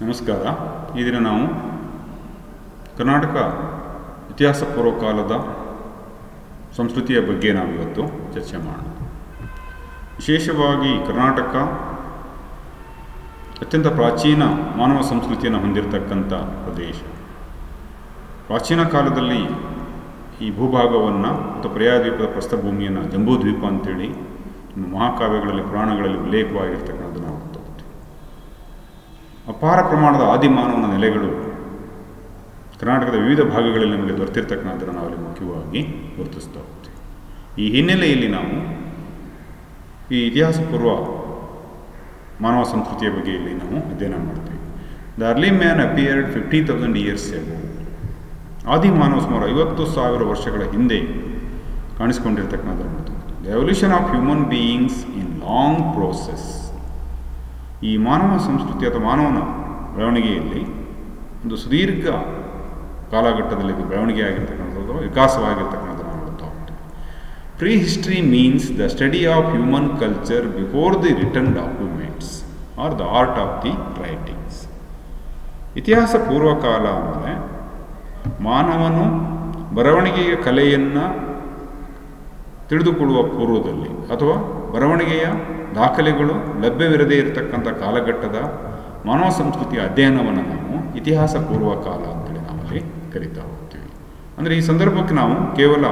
ನಮಸ್ಕಾರ. ಈ ದಿನ ನಾವು ಕರ್ನಾಟಕ ಇತಿಹಾಸ ಪೂರ್ವ ಕಾಲದ ಸಂಸ್ಕೃತಿಯ ಬಗ್ಗೆ ನಾವಿವತ್ತು ಚರ್ಚೆ ಮಾಡೋಣ. ವಿಶೇಷವಾಗಿ ಕರ್ನಾಟಕ ಅತ್ಯಂತ ಪ್ರಾಚೀನ ಮಾನವ ಸಂಸ್ಕೃತಿಯನ್ನು ಹೊಂದಿರತಕ್ಕಂಥ ಪ್ರದೇಶ. ಪ್ರಾಚೀನ ಕಾಲದಲ್ಲಿ ಈ ಭೂಭಾಗವನ್ನು ಮತ್ತು ಪ್ರಯಾದ್ವೀಪದ ಪ್ರಸ್ಥಭೂಮಿಯನ್ನು ಜಂಬೂದ್ವೀಪ ಅಂತೇಳಿ ಮಹಾಕಾವ್ಯಗಳಲ್ಲಿ ಪುರಾಣಗಳಲ್ಲಿ ಉಲ್ಲೇಖವಾಗಿರ್ತಕ್ಕಂಥದ್ದು ನಾವು ಗೊತ್ತಾಗುತ್ತೆ. ಅಪಾರ ಪ್ರಮಾಣದ ಆದಿಮಾನವನ ನೆಲೆಗಳು ಕರ್ನಾಟಕದ ವಿವಿಧ ಭಾಗಗಳಲ್ಲಿ ನಮಗೆ ದೊರೆತಿರ್ತಕ್ಕಂಥದ್ದನ್ನು ನಾವಲ್ಲಿ ಮುಖ್ಯವಾಗಿ ಗುರುತಿಸ್ತಾ ಹೋಗ್ತೀವಿ. ಈ ಹಿನ್ನೆಲೆಯಲ್ಲಿ ನಾವು ಈ ಇತಿಹಾಸ ಪೂರ್ವ ಮಾನವ ಸಂಸ್ಕೃತಿಯ ಬಗ್ಗೆ ಇಲ್ಲಿ ನಾವು ಅಧ್ಯಯನ ಮಾಡ್ತೀವಿ. The early man appeared 50,000 years ago. ಆದಿಮಾನವ ಸುಮಾರು 50,000 ವರ್ಷಗಳ ಹಿಂದೆ ಕಾಣಿಸ್ಕೊಂಡಿರ್ತಕ್ಕಂಥದ್ದು ನೋಡ್ತೀವಿ. The evolution of human beings in long process. ಈ ಮಾನವ ಸಂಸ್ಕೃತಿ ಅಥವಾ ಮಾನವನ ಬೆಳವಣಿಗೆಯಲ್ಲಿ ಒಂದು ಸುದೀರ್ಘ ಕಾಲಘಟ್ಟದಲ್ಲಿ ಇದು ಬೆಳವಣಿಗೆ ಆಗಿರ್ತಕ್ಕಂಥದ್ದು, ವಿಕಾಸವಾಗಿರ್ತಕ್ಕಂಥದ್ದು ನಾವು ನೋಡ್ತಾ ಹೋಗ್ತೀವಿ. Prehistory means the study of human culture before the written documents or the art of the writings. ಇತಿಹಾಸ ಪೂರ್ವಕಾಲ ಅಂದರೆ ಮಾನವನು ಬರವಣಿಗೆಯ ಕಲೆಯನ್ನು ತಿಳಿದುಕೊಳ್ಳುವ ಪೂರ್ವದಲ್ಲಿ ಅಥವಾ ಬರವಣಿಗೆಯ ದಾಖಲೆಗಳು ಲಭ್ಯವಿರದೇ ಇರತಕ್ಕಂಥ ಕಾಲಘಟ್ಟದ ಮಾನವ ಸಂಸ್ಕೃತಿಯ ಅಧ್ಯಯನವನ್ನು ನಾವು ಇತಿಹಾಸ ಪೂರ್ವ ಕಾಲ ಅಂತೇಳಿ ನಾವಲ್ಲಿ ಕರಿತಾ ಹೋಗ್ತೀವಿ. ಅಂದರೆ ಈ ಸಂದರ್ಭಕ್ಕೆ ನಾವು ಕೇವಲ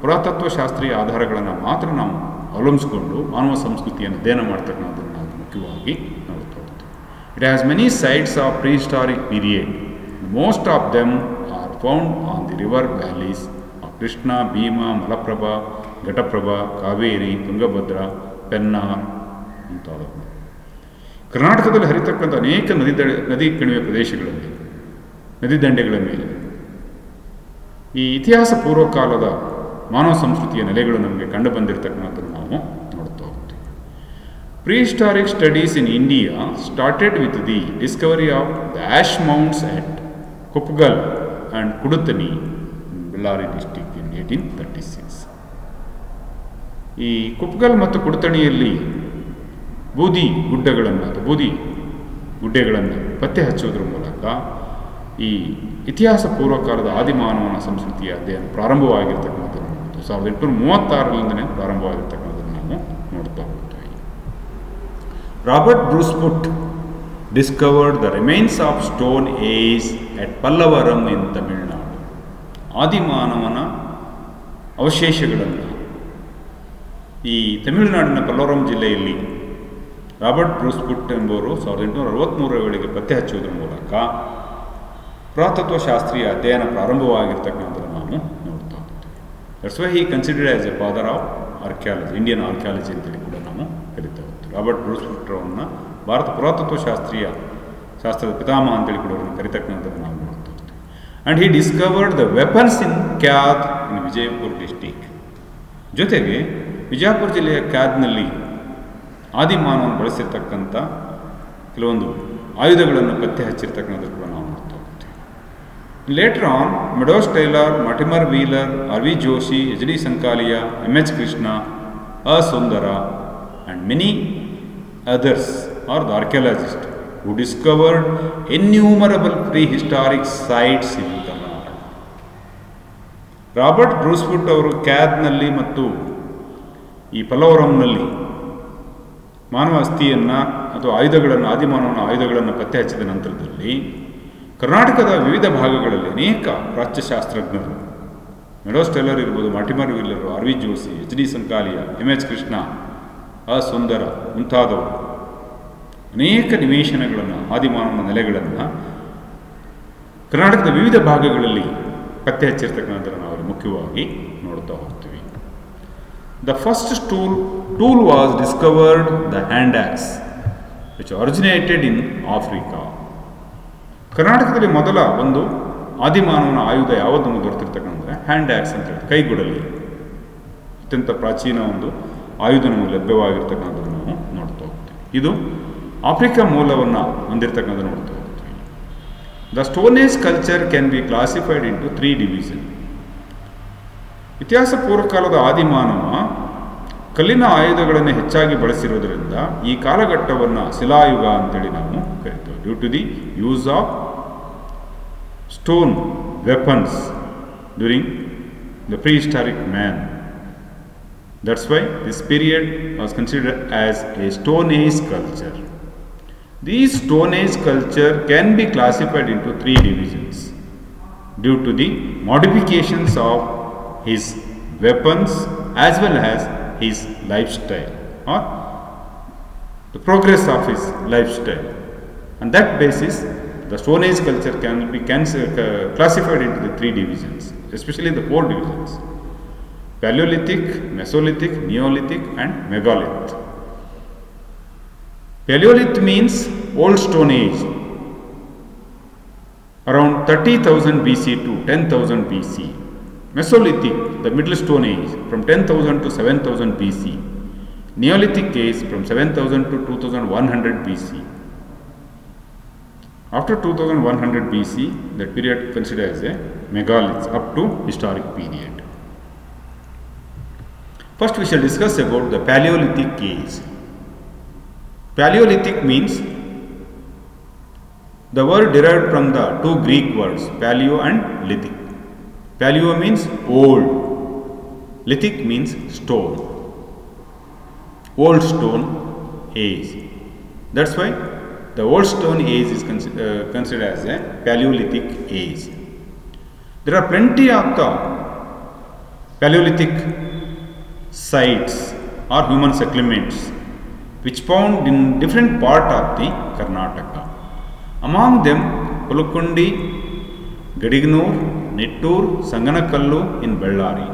ಪುರಾತತ್ವಶಾಸ್ತ್ರೀಯ ಆಧಾರಗಳನ್ನು ಮಾತ್ರ ನಾವು ಅವಲಂಬಿಸಿಕೊಂಡು ಮಾನವ ಸಂಸ್ಕೃತಿಯನ್ನು ಅಧ್ಯಯನ ಮಾಡ್ತಕ್ಕಂಥದ್ದನ್ನು ನಾವು ಮುಖ್ಯವಾಗಿ ನೋಡ್ತಾ ಹೋಗ್ತೀವಿ. It has many sites of prehistoric period. Most of them are found on the river valleys of Krishna, Bhima, Malaprabha, Ghataprabha, Kaveri, Tungabhadra, Pennar ಮುಂತಾದವು. ಕರ್ನಾಟಕದಲ್ಲಿ ಹರಿತಕ್ಕಂಥ ಅನೇಕ ನದಿ ಕಣಿವೆ ಪ್ರದೇಶಗಳಲ್ಲಿ, ನದಿ ದಂಡೆಗಳ ಮೇಲೆ ಈ ಇತಿಹಾಸ ಪೂರ್ವಕಾಲದ ಮಾನವ ಸಂಸ್ಕೃತಿಯ ನೆಲೆಗಳು ನಮಗೆ ಕಂಡು ಬಂದಿರತಕ್ಕಂಥದ್ದನ್ನು ನಾವು ನೋಡ್ತಾ ಹೋಗ್ತೀವಿ. Prehistoric studies in India started with the discovery of the ash mounds at Kupgal and Kudatini Bellary district in 1836. ಈ ಕುಪ್ಪಗಲ್ ಮತ್ತು ಕುಡುತಣಿಯಲ್ಲಿ ಬೂದಿ ಗುಡ್ಡೆಗಳನ್ನು ಪತ್ತೆ ಹಚ್ಚುವುದರ ಮೂಲಕ ಈ ಇತಿಹಾಸ ಪೂರ್ವಕಾಲದ ಆದಿಮಾನವನ ಸಂಸ್ಕೃತಿಯ ಅಧ್ಯಯನ ಪ್ರಾರಂಭವಾಗಿರ್ತಕ್ಕಂಥದ್ದನ್ನು 1836ರಿಂದಲೇ ಪ್ರಾರಂಭವಾಗಿರ್ತಕ್ಕಂಥದ್ದನ್ನು ನಾವು ನೋಡ್ತಾ ಹೋಗ್ತೀವಿ. Robert Bruce Foote discovered the remains of stone age at Pallavaram in Tamil Nadu. ಆದಿಮಾನವನ ಅವಶೇಷಗಳನ್ನು ಈ ತಮಿಳುನಾಡಿನ ಪಲ್ಲವರಂ ಜಿಲ್ಲೆಯಲ್ಲಿ ರಾಬರ್ಟ್ ಬ್ರೂಸ್ಫುಟ್ ಎಂಬುವರು 1863ರ ವೇಳೆಗೆ ಪತ್ತೆ ಹಚ್ಚುವುದರ ಮೂಲಕ ಪುರಾತತ್ವಶಾಸ್ತ್ರೀಯ ಅಧ್ಯಯನ ಪ್ರಾರಂಭವಾಗಿರ್ತಕ್ಕಂಥದ್ದನ್ನು ನಾವು ನೋಡ್ತಾ ಹೋಗ್ತೀವಿ. That's why he considered as A father of archaeology, Indian archaeology ಅಂತೇಳಿ ಕೂಡ ನಾವು ಕರಿತಾ ಹೋಗ್ತೀವಿ. ರಾಬರ್ಟ್ ಬ್ರೂಸ್ಫುಟ್ರವನ್ನು ಭಾರತ ಶಾಸ್ತ್ರದ ಪಿತಾಮಹ ಅಂತೇಳಿ ಕೂಡ ಅವರನ್ನು ಕರಿತಕ್ಕಂಥದ್ದನ್ನು ನಾವು ನೋಡ್ತಾ ಹೋಗ್ತೀವಿ. And he discovered the weapons in Khyad in Vijayapura district. ಜೊತೆಗೆ ವಿಜಯಪುರ ಜಿಲ್ಲೆಯ ಕ್ಯಾದ್ನಲ್ಲಿ ಆದಿಮಾನವನು ಬಳಸಿರ್ತಕ್ಕಂಥ ಕೆಲವೊಂದು ಆಯುಧಗಳನ್ನು ಪತ್ತೆ ಹಚ್ಚಿರ್ತಕ್ಕಂಥದ್ದು ಕೂಡ ನಾವು ನೋಡ್ತಾ ಹೋಗ್ತೀವಿ. Later on Meadows Taylor, Mortimer Wheeler, R V Joshi, H D Sankalia, M H. Krishna, A Sundara and many others are the archaeologist who discovered innumerable prehistoric sites in Karnataka. Robert Bruce Foote ಅವರು ಕ್ಯಾದ್ನಲ್ಲಿ ಮತ್ತು ಈ ಪಲ್ಲವರಂನಲ್ಲಿ ಮಾನವ ಅಸ್ಥಿಯನ್ನು ಅಥವಾ ಆದಿಮಾನವನ ಆಯುಧಗಳನ್ನು ಪತ್ತೆ ಹಚ್ಚಿದ ನಂತರದಲ್ಲಿ ಕರ್ನಾಟಕದ ವಿವಿಧ ಭಾಗಗಳಲ್ಲಿ ಅನೇಕ ಪ್ರಾಚ್ಯಶಾಸ್ತ್ರಜ್ಞರು, ಮೆಡೋಸ್ ಟೈಲರ್ ಇರ್ಬೋದು, Mortimer Wheeler, R V Joshi, H D Sankalia, M H. Krishna, A Sundara ಮುಂತಾದವರು ಅನೇಕ ನಿವೇಶನಗಳನ್ನು, ಆದಿಮಾನವನ ನೆಲೆಗಳನ್ನು ಕರ್ನಾಟಕದ ವಿವಿಧ ಭಾಗಗಳಲ್ಲಿ ಪತ್ತೆ ಹಚ್ಚಿರ್ತಕ್ಕಂಥದ್ದನ್ನು ನಾವು ಮುಖ್ಯವಾಗಿ ನೋಡ್ತಾ ಹೋಗ್ತೀವಿ. The first tool was discovered, the hand axe, which originated in Africa. ಕರ್ನಾಟಕದಲ್ಲಿ ಮೊದಲ ಒಂದು ಆದಿಮಾನವನ ಆಯುಧ ಯಾವುದನ್ನು ದೊರೆತಿರ್ತಕ್ಕಂಥ ಹ್ಯಾಂಡ್ ಆಕ್ಸ್ ಅಂತ ಹೇಳಿ, ಕೈಗುಡಲಿ, ಅತ್ಯಂತ ಪ್ರಾಚೀನ ಒಂದು ಆಯುಧ ನಮಗೆ ಲಭ್ಯವಾಗಿರ್ತಕ್ಕಂಥದ್ದನ್ನು ನಾವು ನೋಡ್ತಾ ಹೋಗ್ತೀವಿ. ಇದು ಆಫ್ರಿಕಾ ಮೂಲವನ್ನು ಹೊಂದಿರತಕ್ಕಂಥದ್ದು ನೋಡ್ತಾ ಹೋಗ್ತೀವಿ. The stone age culture can be classified into 3 divisions. ಇತಿಹಾಸ ಪೂರ್ವಕಾಲದ ಆದಿಮಾನವ ಕಲ್ಲಿನ ಆಯುಧಗಳನ್ನು ಹೆಚ್ಚಾಗಿ ಬಳಸಿರುವುದರಿಂದ ಈ ಕಾಲಘಟ್ಟವನ್ನು ಶಿಲಾಯುಗ ಅಂತೇಳಿ ನಾವು ಕರಿತೇವೆ. due to the use of stone weapons during the prehistoric man. That's why this period was considered as a Stone Age culture. These Stone Age culture can be classified into 3 divisions due to the modifications of his weapons as well as his lifestyle or the progress of his lifestyle. On that basis, the Stone Age culture can be classified into the 3 divisions, especially the 4 divisions: Paleolithic, Mesolithic, Neolithic and Megalith. Paleolith means Old Stone Age, around 30,000 BC to 10,000 BC. Mesolithic, the Middle Stone Age, from 10,000 to 7,000 BC. Neolithic age from 7,000 to 2,100 BC. After 2,100 BC, that period considered as a megalith up to historic period. First, we shall discuss about the Paleolithic age. Paleolithic means the word derived from the 2 Greek words paleo and lithic. Paleo means old, lithic means stone. Old Stone Age. That's why the Old Stone Age is considered as a Paleolithic age. There are plenty of the Paleolithic sites or human settlements which found in different part of the Karnataka. Among them, Pulukundi, Gadignur, Nittur, Sanganakallu in Bellary.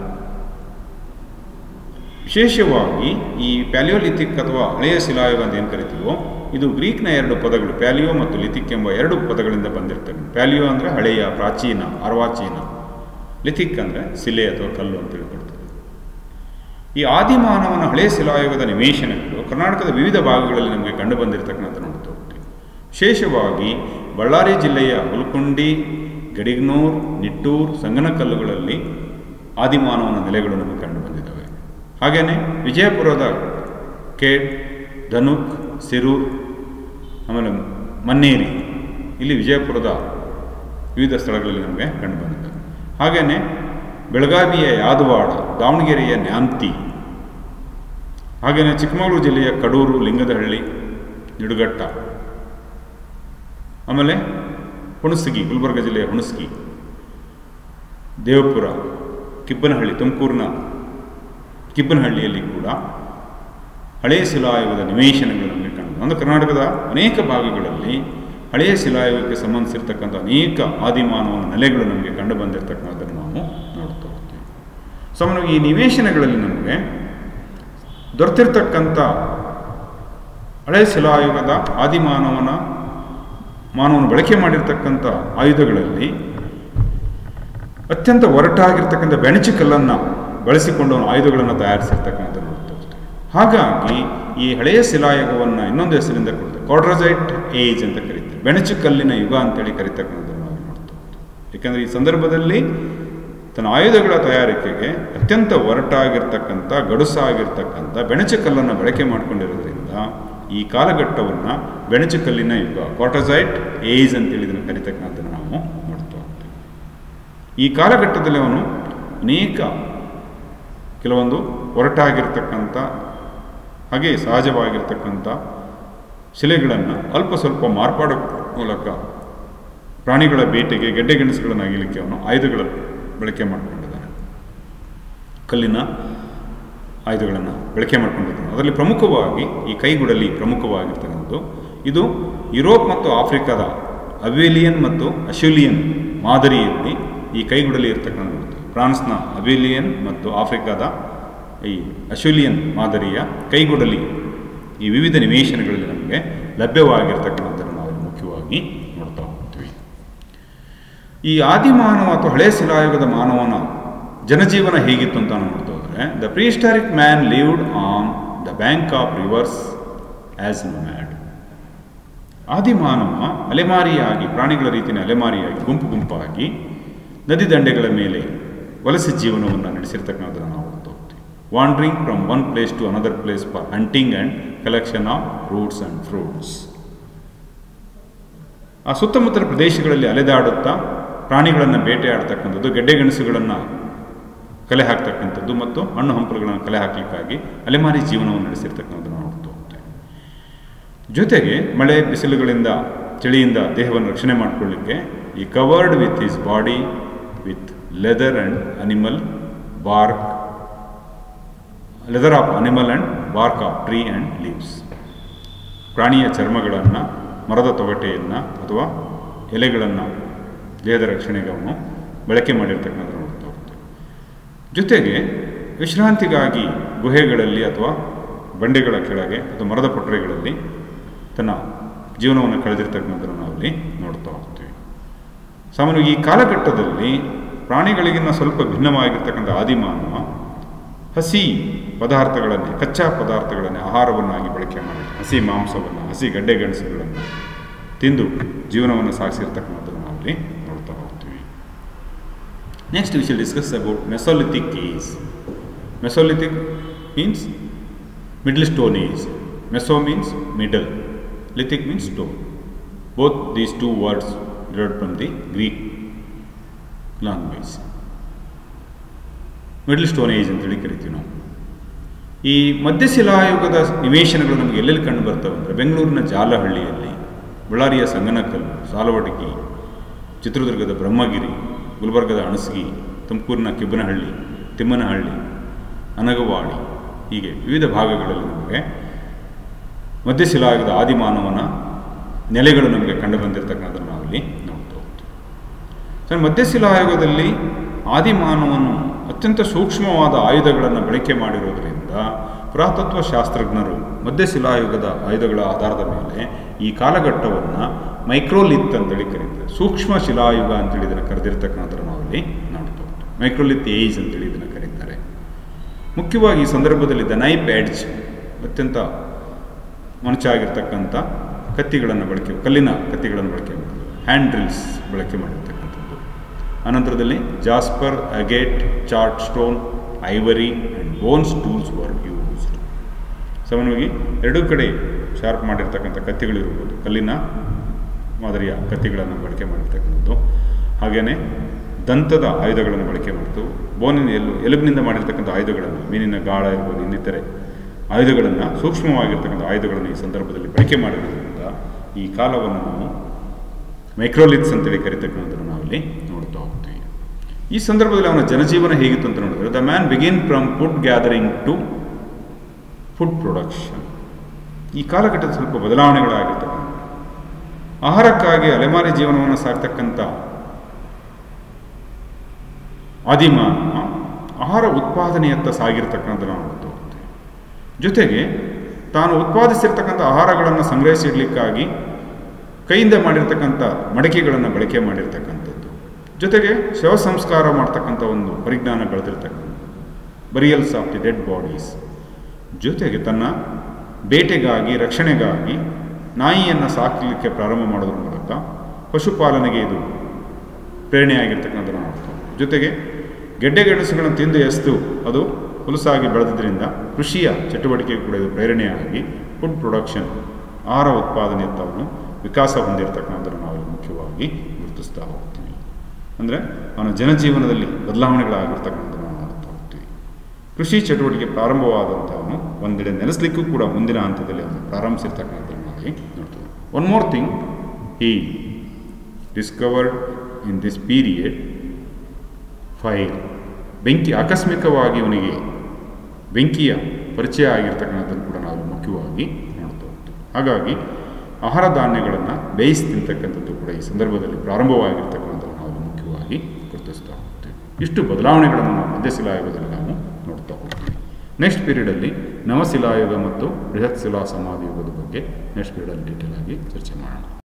ವಿಶೇಷವಾಗಿ ಈ Palaeolithic ಅಥವಾ ಹಳೆಯ ಶಿಲಾಯುಗ ಅಂತ ಏನು ಕರಿತೀವೋ ಇದು ಗ್ರೀಕ್ನ 2 ಪದಗಳು Palio ಮತ್ತು lithic ಎಂಬ 2 ಪದಗಳಿಂದ ಬಂದಿರ್ತವೆ. ಪ್ಯಾಲಿಯೋ ಅಂದರೆ ಹಳೆಯ, ಪ್ರಾಚೀನ, ಅರ್ವಾಚೀನ. ಲಿಥಿಕ್ ಅಂದರೆ ಶಿಲೆ ಅಥವಾ ಕಲ್ಲು ಅಂತ ಹೇಳ್ಕೊಳ್ತದೆ. ಈ ಆದಿಮಾನವನ ಹಳೆಯ ಶಿಲಾಯುಗದ ನಿವೇಶನಗಳು ಕರ್ನಾಟಕದ ವಿವಿಧ ಭಾಗಗಳಲ್ಲಿ ನಮಗೆ ಕಂಡು ಬಂದಿರತಕ್ಕಂಥ ನೋಡ್ತಾ ಹೋಗ್ತೀವಿ. ವಿಶೇಷವಾಗಿ ಬಳ್ಳಾರಿ ಜಿಲ್ಲೆಯ ಹುಲ್ಕುಂಡಿ, ಗಡಿಗ್ನೂರ್, ನಿಟ್ಟೂರ್, ಸಂಗನಕಲ್ಲುಗಳಲ್ಲಿ ಆದಿಮಾನವನ ನೆಲೆಗಳು ನಮಗೆ ಕಂಡು ಬಂದಿದ್ದಾವೆ. ಹಾಗೆಯೇ ವಿಜಯಪುರದ ಕೇಡ್, ಧನುಕ್, ಸಿರೂರ್, ಆಮೇಲೆ ಮನ್ನೇರಿ, ಇಲ್ಲಿ ವಿಜಯಪುರದ ವಿವಿಧ ಸ್ಥಳಗಳಲ್ಲಿ ನಮಗೆ ಕಂಡು ಬಂದಿದ್ದಾವೆ. ಹಾಗೆಯೇ ಬೆಳಗಾವಿಯ ಯಾದವಾಡ, ದಾವಣಗೆರೆಯ ನ್ಯಾಮ್ತಿ, ಹಾಗೆಯೇ ಚಿಕ್ಕಮಗಳೂರು ಜಿಲ್ಲೆಯ ಕಡೂರು, ಲಿಂಗದಹಳ್ಳಿ, ನಿಡುಗಟ್ಟ, ಆಮೇಲೆ ಹುಣಸಗಿ, ಗುಲ್ಬರ್ಗ ಜಿಲ್ಲೆಯ ಹುಣಸಗಿ, ದೇವಪುರ, ಕಿಬ್ಬನಹಳ್ಳಿ, ತುಮಕೂರಿನ ಕಿಬ್ಬನಹಳ್ಳಿಯಲ್ಲಿ ಕೂಡ ಹಳೆಯ ಶಿಲಾಯುಗದ ನಿವೇಶನಗಳು ನಮಗೆ ಕಂಡು. ಅಂದರೆ ಕರ್ನಾಟಕದ ಅನೇಕ ಭಾಗಗಳಲ್ಲಿ ಹಳೆಯ ಶಿಲಾಯುಗಕ್ಕೆ ಸಂಬಂಧಿಸಿರ್ತಕ್ಕಂಥ ಅನೇಕ ಆದಿಮಾನವನ ನೆಲೆಗಳು ನಮಗೆ ಕಂಡು ಬಂದಿರತಕ್ಕಂಥದ್ದನ್ನು ನಾವು ನೋಡ್ತಾ ಹೋಗ್ತೀವಿ. ಸಾಮಾನ್ಯವಾಗಿ ಈ ನಿವೇಶನಗಳಲ್ಲಿ ನಮಗೆ ದೊರೆತಿರ್ತಕ್ಕಂಥ ಹಳೆಯ ಶಿಲಾಯುಗದ ಮಾನವನು ಬಳಕೆ ಮಾಡಿರ್ತಕ್ಕಂಥ ಆಯುಧಗಳಲ್ಲಿ ಅತ್ಯಂತ ಒರಟಾಗಿರ್ತಕ್ಕಂಥ ಬೆಣಚು ಕಲ್ಲನ್ನು ಬಳಸಿಕೊಂಡು ಆಯುಧಗಳನ್ನು ತಯಾರಿಸಿರ್ತಕ್ಕಂಥ ನೋಡ್ತಾ ಹೋಗ್ತೀವಿ. ಹಾಗಾಗಿ ಈ ಹಳೆಯ ಶಿಲಾಯುಗವನ್ನು ಇನ್ನೊಂದು ಹೆಸರಿಂದ ಕೊಡ್ತಾರೆ, ಕ್ವಾಡ್ರಜೈಟ್ ಏಜ್ ಅಂತ ಕರೀತಾರೆ. ಬೆಣಚು ಕಲ್ಲಿನ ಯುಗ ಅಂತೇಳಿ ಕರೀತಕ್ಕಂಥದ್ದನ್ನು ನಾವು ನೋಡ್ತಾ ಹೋಗ್ತೀವಿ. ಏಕೆಂದರೆ ಈ ಸಂದರ್ಭದಲ್ಲಿ ತನ್ನ ಆಯುಧಗಳ ತಯಾರಿಕೆಗೆ ಅತ್ಯಂತ ಒರಟಾಗಿರ್ತಕ್ಕಂಥ, ಗಡುಸಾಗಿರ್ತಕ್ಕಂಥ ಬೆಣಚು ಕಲ್ಲನ್ನು ಬಳಕೆ ಮಾಡಿಕೊಂಡಿರೋದ್ರಿಂದ ಈ ಕಾಲಘಟ್ಟವನ್ನು ಬೆಣಚು ಕಲ್ಲಿನ ಯುಗ, ಕ್ವಾಡ್ರಜೈಟ್ ಏಜ್ ಅಂತೇಳಿ ಇದನ್ನು ಕರೀತಕ್ಕಂಥದ್ದನ್ನು ನಾವು ನೋಡ್ತಾ ಹೋಗ್ತೀವಿ. ಈ ಕಾಲಘಟ್ಟದಲ್ಲಿ ಅವನು ಅನೇಕ ಕೆಲವೊಂದು ಒರಟಾಗಿರ್ತಕ್ಕಂಥ ಹಾಗೆ ಸಹಜವಾಗಿರ್ತಕ್ಕಂಥ ಶಿಲೆಗಳನ್ನು ಅಲ್ಪ ಸ್ವಲ್ಪ ಮಾರ್ಪಾಡು ಮೂಲಕ ಪ್ರಾಣಿಗಳ ಬೇಟೆಗೆ, ಗೆಡ್ಡೆ ಗೆಣಸುಗಳನ್ನು ಅಗಿಲಿಕ್ಕೆ ಅವನು ಆಯುಧಗಳ ಬಳಕೆ ಮಾಡಿಕೊಂಡಿದ್ದಾನೆ. ಕಲ್ಲಿನ ಆಯುಧಗಳನ್ನು ಬಳಕೆ ಮಾಡಿಕೊಂಡಿದ್ದಾನೆ. ಅದರಲ್ಲಿ ಪ್ರಮುಖವಾಗಿ ಈ ಕೈಗುಡಲಿ ಪ್ರಮುಖವಾಗಿರ್ತಕ್ಕಂಥದ್ದು. ಇದು ಯುರೋಪ್ ಮತ್ತು ಆಫ್ರಿಕಾದ ಅವೇಲಿಯನ್ ಮತ್ತು ಅಶೂಲಿಯನ್ ಮಾದರಿಯಲ್ಲಿ ಈ ಕೈಗುಡಲಿ ಇರ್ತಕ್ಕಂಥದ್ದು. ಫ್ರಾನ್ಸ್ನ ಅವೇಲಿಯನ್ ಮತ್ತು ಆಫ್ರಿಕಾದ ಈ ಅಶೂಲಿಯನ್ ಮಾದರಿಯ ಕೈಗುಡಲಿ ಈ ವಿವಿಧ ನಿವೇಶನಗಳಲ್ಲಿ ನಮಗೆ ಲಭ್ಯವಾಗಿರ್ತಕ್ಕಂಥದ್ದನ್ನು ನಾವು ಮುಖ್ಯವಾಗಿ ನೋಡ್ತಾ ಹೋಗ್ತೀವಿ. ಈ ಆದಿಮಾನವ ಅಥವಾ ಹಳೆ ಶಿಲಾಯುಗದ ಮಾನವನ ಜನಜೀವನ ಹೇಗಿತ್ತು ಅಂತ ನೋಡ್ತಾ ಹೋದರೆ, the prehistoric man lived on the bank of rivers as nomad. ಆದಿಮಾನವ ಅಲೆಮಾರಿಯಾಗಿ, ಪ್ರಾಣಿಗಳ ರೀತಿಯ ಅಲೆಮಾರಿಯಾಗಿ, ಗುಂಪು ಗುಂಪಾಗಿ ನದಿ ದಂಡೆಗಳ ಮೇಲೆ ವಲಸೆ ಜೀವನವನ್ನು ನಡೆಸಿರ್ತಕ್ಕಂಥದ್ದನ್ನು ನಾವು ನೋಡ್ತಾ ಹೋಗ್ತೀವಿ. Wandering from one place to another place for hunting and collection of roots and fruits. ಆ ಸುತ್ತಮುತ್ತಲ ಪ್ರದೇಶಗಳಲ್ಲಿ ಅಲೆದಾಡುತ್ತಾ ಪ್ರಾಣಿಗಳನ್ನು ಬೇಟೆಯಾಡ್ತಕ್ಕಂಥದ್ದು, ಗೆಡ್ಡೆ ಗೆಣಸುಗಳನ್ನು ಕಲೆ ಹಾಕ್ತಕ್ಕಂಥದ್ದು ಮತ್ತು ಹಣ್ಣು ಹಂಪಲುಗಳನ್ನು ಕಲೆ ಹಾಕಲಿಕ್ಕಾಗಿ ಅಲೆಮಾರಿ ಜೀವನವನ್ನು ನಡೆಸಿರ್ತಕ್ಕಂಥದ್ದು ನಾವು ನೋಡ್ತಾ ಹೋಗ್ತೇವೆ. ಜೊತೆಗೆ ಮಳೆ ಬಿಸಿಲುಗಳಿಂದ ಚಳಿಯಿಂದ ದೇಹವನ್ನು ರಕ್ಷಣೆ ಮಾಡಿಕೊಳ್ಳಿಕ್ಕೆ ಈ covered with his body with leather and animal bark, leather of animal and bark of tree and leaves, ಪ್ರಾಣಿಯ ಚರ್ಮಗಳನ್ನು, ಮರದ ತೊಗಟೆಯನ್ನು ಅಥವಾ ಎಲೆಗಳನ್ನು ದೇಹದ ರಕ್ಷಣೆಗೆ ಅವನು ಬಳಕೆ ಮಾಡಿರ್ತಕ್ಕಂಥ ನೋಡ್ತಾ ಹೋಗ್ತೇವೆ. ಜೊತೆಗೆ ವಿಶ್ರಾಂತಿಗಾಗಿ ಗುಹೆಗಳಲ್ಲಿ ಅಥವಾ ಬಂಡೆಗಳ ಕೆಳಗೆ ಅಥವಾ ಮರದ ಪೊಟರೆಗಳಲ್ಲಿ ತನ್ನ ಜೀವನವನ್ನು ಕಳೆದಿರ್ತಕ್ಕಂಥದ್ದನ್ನು ನಾವಲ್ಲಿ ನೋಡ್ತಾ ಹೋಗ್ತೀವಿ. ಸಾಮಾನ್ಯವಾಗಿ ಈ ಕಾಲಘಟ್ಟದಲ್ಲಿ ಪ್ರಾಣಿಗಳಿಗಿನ್ನ ಸ್ವಲ್ಪ ಭಿನ್ನವಾಗಿರ್ತಕ್ಕಂಥ ಆದಿಮಾನವ ಹಸಿ ಪದಾರ್ಥಗಳನ್ನೇ, ಕಚ್ಚಾ ಪದಾರ್ಥಗಳನ್ನೇ ಆಹಾರವನ್ನಾಗಿ ಬಳಕೆ ಮಾಡಿ ಹಸಿ ಮಾಂಸವನ್ನು, ಹಸಿ ಗಡ್ಡೆ ಗೆಣಸುಗಳನ್ನು ತಿಂದು ಜೀವನವನ್ನು ಸಾಗಿಸಿರ್ತಕ್ಕಂಥದ್ದನ್ನು ನಾವಲ್ಲಿ ನೋಡ್ತಾ ಹೋಗ್ತೀವಿ. Next we will discuss about Mesolithic age. Mesolithic means middle stone age. Meso means middle, lithic means stone. Both these two words derived from the Greek language. Middle stone age ಅಂತೇಳಿ ಕರಿತೀವಿ ನಾವು. ಈ ಮಧ್ಯಶಿಲಾಯುಗದ ನಿವೇಶನಗಳು ನಮಗೆ ಎಲ್ಲೆಲ್ಲಿ ಕಂಡು ಬರ್ತವೆ ಅಂದರೆ ಬೆಂಗಳೂರಿನ ಜಾಲಹಳ್ಳಿಯಲ್ಲಿ, ಬಳ್ಳಾರಿಯ ಸಂಗನಕಲ್ಲು, ಸಾಲವಟಗಿ, ಚಿತ್ರದುರ್ಗದ ಬ್ರಹ್ಮಗಿರಿ, ಗುಲ್ಬರ್ಗದ ಅಣಸಗಿ, ತುಮಕೂರಿನ ಕಿಬ್ಬನಹಳ್ಳಿ, ತಿಮ್ಮನಹಳ್ಳಿ, ಅನಗವಾಡಿ, ಹೀಗೆ ವಿವಿಧ ಭಾಗಗಳಲ್ಲಿ ನಮಗೆ ಮಧ್ಯಶಿಲಾಯುಗದ ಆದಿಮಾನವನ ನೆಲೆಗಳು ನಮಗೆ ಕಂಡು ಬಂದಿರತಕ್ಕಂಥದ್ದನ್ನು ನಾವಿಲ್ಲಿ ನೋಡ್ತಾ ಹೋಗ್ತೀವಿ. ಸೊ ಮಧ್ಯಶಿಲಾಯುಗದಲ್ಲಿ ಆದಿಮಾನವನು ಅತ್ಯಂತ ಸೂಕ್ಷ್ಮವಾದ ಆಯುಧಗಳನ್ನು ಬಳಕೆ ಮಾಡಿರೋದರಿಂದ ಪುರಾತತ್ವ ಶಾಸ್ತ್ರಜ್ಞರು ಮಧ್ಯಶಿಲಾಯುಗದ ಆಯುಧಗಳ ಆಧಾರದ ಮೇಲೆ ಈ ಕಾಲಘಟ್ಟವನ್ನು ಮೈಕ್ರೋಲಿತ್ ಅಂತೇಳಿ ಕರೀತಾರೆ. ಸೂಕ್ಷ್ಮ ಶಿಲಾಯುಗ ಅಂತೇಳಿ ಇದನ್ನು ಕರೆದಿರ್ತಕ್ಕಂಥದ್ದನ್ನು ನಾವಿಲ್ಲಿ ನೋಡ್ತಾ ಹೋಗ್ತೀವಿ. ಮೈಕ್ರೋಲಿತ್ ಏಜ್ ಅಂತೇಳಿ ಇದನ್ನು ಕರೀತಾರೆ. ಮುಖ್ಯವಾಗಿ ಈ ಸಂದರ್ಭದಲ್ಲಿ ದ ನೈಪ್ ಎಡ್ಜ್, ಅತ್ಯಂತ ಮೊನಚಾಗಿರ್ತಕ್ಕಂಥ ಕತ್ತಿಗಳನ್ನು ಬಳಕೆ, ಕಲ್ಲಿನ ಕತ್ತಿಗಳನ್ನು ಬಳಕೆ ಮಾಡೋದು, ಹ್ಯಾಂಡ್ ಡ್ರಿಲ್ಸ್ ಬಳಕೆ ಮಾಡಿರ್ತಕ್ಕಂಥದ್ದು. ಅನಂತರದಲ್ಲಿ jasper, agate, chart stone, ivory and bones tools var used. ಸಾಮಾನ್ಯವಾಗಿ ಎರಡೂ ಕಡೆ ಶಾರ್ಪ್ ಮಾಡಿರ್ತಕ್ಕಂಥ ಕತ್ತಿಗಳಿರ್ಬೋದು, ಕಲ್ಲಿನ ಮಾದರಿಯ ಕತ್ತಿಗಳನ್ನು ಬಳಕೆ ಮಾಡಿರ್ತಕ್ಕಂಥದ್ದು. ಹಾಗೆಯೇ ದಂತದ ಆಯುಧಗಳನ್ನು ಬಳಕೆ ಮಾಡ್ತು, ಬೋನಿನ ಎಲುಬಿನಿಂದ ಮಾಡಿರ್ತಕ್ಕಂಥ ಆಯುಧಗಳನ್ನು, ಮೀನಿನ ಗಾಳ ಇರ್ಬೋದು, ಇನ್ನಿತರೆ ಆಯುಧಗಳನ್ನು, ಸೂಕ್ಷ್ಮವಾಗಿರ್ತಕ್ಕಂಥ ಆಯುಧಗಳನ್ನು ಈ ಸಂದರ್ಭದಲ್ಲಿ ಬಳಕೆ ಮಾಡಿರೋದ್ರಿಂದ ಈ ಕಾಲವನ್ನು ನಾವು ಮೈಕ್ರೋಲಿತ್ಸ್ ಅಂತೇಳಿ ಕರಿತಕ್ಕಂಥದ್ದನ್ನು ನಾವಿಲ್ಲಿ ನೋಡ್ತಾ ಹೋಗ್ತೀವಿ. ಈ ಸಂದರ್ಭದಲ್ಲಿ ಅವನ ಜನಜೀವನ ಹೇಗಿತ್ತು ಅಂತ ನೋಡಿದ್ರೆ, the man begin from food gathering to food production. ಈ ಕಾಲಘಟ್ಟದ ಸ್ವಲ್ಪ ಬದಲಾವಣೆಗಳಾಗಿರ್ತಕ್ಕಂಥ, ಆಹಾರಕ್ಕಾಗಿ ಅಲೆಮಾರಿ ಜೀವನವನ್ನು ಸಾಕ್ತಕ್ಕಂಥ ಆದಿಮಾನವ ಆಹಾರ ಉತ್ಪಾದನೆಯತ್ತ ಸಾಗಿರ್ತಕ್ಕಂಥದ್ದನ್ನು ನೋಡ್ತಾ ಹೋಗ್ತೀವಿ. ಜೊತೆಗೆ ತಾನು ಉತ್ಪಾದಿಸಿರ್ತಕ್ಕಂಥ ಆಹಾರಗಳನ್ನು ಸಂಗ್ರಹಿಸಿಡ್ಲಿಕ್ಕಾಗಿ ಕೈಯಿಂದ ಮಾಡಿರ್ತಕ್ಕಂಥ ಮಡಕೆಗಳನ್ನು ಬಳಕೆ ಮಾಡಿರ್ತಕ್ಕಂಥದ್ದು. ಜೊತೆಗೆ ಶವ ಸಂಸ್ಕಾರ ಮಾಡ್ತಕ್ಕಂಥ ಒಂದು ಪರಿಜ್ಞಾನ ಬೆಳೆದಿರ್ತಕ್ಕಂಥ ಬರಿಯಲ್ಸ್ ಆಫ್ ದಿ ಡೆಡ್ ಬಾಡೀಸ್. ಜೊತೆಗೆ ತನ್ನ ಬೇಟೆಗಾಗಿ, ರಕ್ಷಣೆಗಾಗಿ ನಾಯಿಯನ್ನು ಸಾಕಲಿಕ್ಕೆ ಪ್ರಾರಂಭ ಮಾಡೋದ್ರ ಮೂಲಕ ಪಶುಪಾಲನೆಗೆ ಇದು ಪ್ರೇರಣೆಯಾಗಿರ್ತಕ್ಕಂಥದ್ದು ನೋಡ್ತೀವಿ. ಜೊತೆಗೆ ಗೆಡ್ಡೆ ಗೆಣಸುಗಳನ್ನು ತಿಂದು ಎಸ್ತು ಅದು ಹುಲಸಾಗಿ ಬೆಳೆದಿದ್ದರಿಂದ ಕೃಷಿಯ ಚಟುವಟಿಕೆಗೆ ಕೂಡ ಇದು ಪ್ರೇರಣೆಯಾಗಿ ಫುಡ್ ಪ್ರೊಡಕ್ಷನ್, ಆಹಾರ ಉತ್ಪಾದನೆಯತ್ತವನು ವಿಕಾಸ ಹೊಂದಿರತಕ್ಕಂಥದ್ದನ್ನು ನಾವು ಮುಖ್ಯವಾಗಿ ಗುರುತಿಸ್ತಾ ಹೋಗ್ತೀವಿ. ಅಂದರೆ ಅವನ ಜನಜೀವನದಲ್ಲಿ ಬದಲಾವಣೆಗಳಾಗಿರ್ತಕ್ಕಂಥದ್ದನ್ನು ನಾವು ನೋಡ್ತಾ ಹೋಗ್ತೀವಿ. ಕೃಷಿ ಚಟುವಟಿಕೆ ಪ್ರಾರಂಭವಾದಂಥವನು ಒಂದೆಡೆ ನೆಲೆಸಲಿಕ್ಕೂ ಕೂಡ ಮುಂದಿನ ಹಂತದಲ್ಲಿ ಅವನು ಪ್ರಾರಂಭಿಸಿರ್ತಕ್ಕಂಥದ್ದನ್ನು ನಾವು ನೋಡ್ತೀವಿ. One more thing, he discovered in this period fire. ಬೆಂಕಿ, ಆಕಸ್ಮಿಕವಾಗಿ ಇವನಿಗೆ ಬೆಂಕಿಯ ಪರಿಚಯ ಆಗಿರ್ತಕ್ಕಂಥದ್ದನ್ನು ಕೂಡ ನಾವು ಮುಖ್ಯವಾಗಿ ನೋಡ್ತಾ ಹೋಗ್ತೀವಿ. ಹಾಗಾಗಿ ಆಹಾರ ಧಾನ್ಯಗಳನ್ನು ಬೇಯಿಸಿ ತಿಂತಕ್ಕಂಥದ್ದು ಕೂಡ ಈ ಸಂದರ್ಭದಲ್ಲಿ ಪ್ರಾರಂಭವಾಗಿರ್ತಕ್ಕಂಥದ್ದು ನಾವು ಮುಖ್ಯವಾಗಿ ಗುರುತಿಸ್ತಾ ಹೋಗ್ತೀವಿ. ಇಷ್ಟು ಬದಲಾವಣೆಗಳನ್ನು ನಾವು ಮಧ್ಯಶಿಲಾಯುಗದಲ್ಲಿ ನಾವು ನೋಡ್ತಾ ಹೋಗ್ತೀವಿ. ನೆಕ್ಸ್ಟ್ ಪೀರಿಯಡಲ್ಲಿ ನವಶಿಲಾಯುಗ ಮತ್ತು ಬೃಹತ್ ಶಿಲಾ ಸಮಾಧಿ ಯುಗದ ಬಗ್ಗೆ ನೆಕ್ಸ್ಟ್ ಪೀರಿಯಡಲ್ಲಿ ಡೀಟೇಲ್ ಆಗಿ ಚರ್ಚೆ ಮಾಡೋಣ.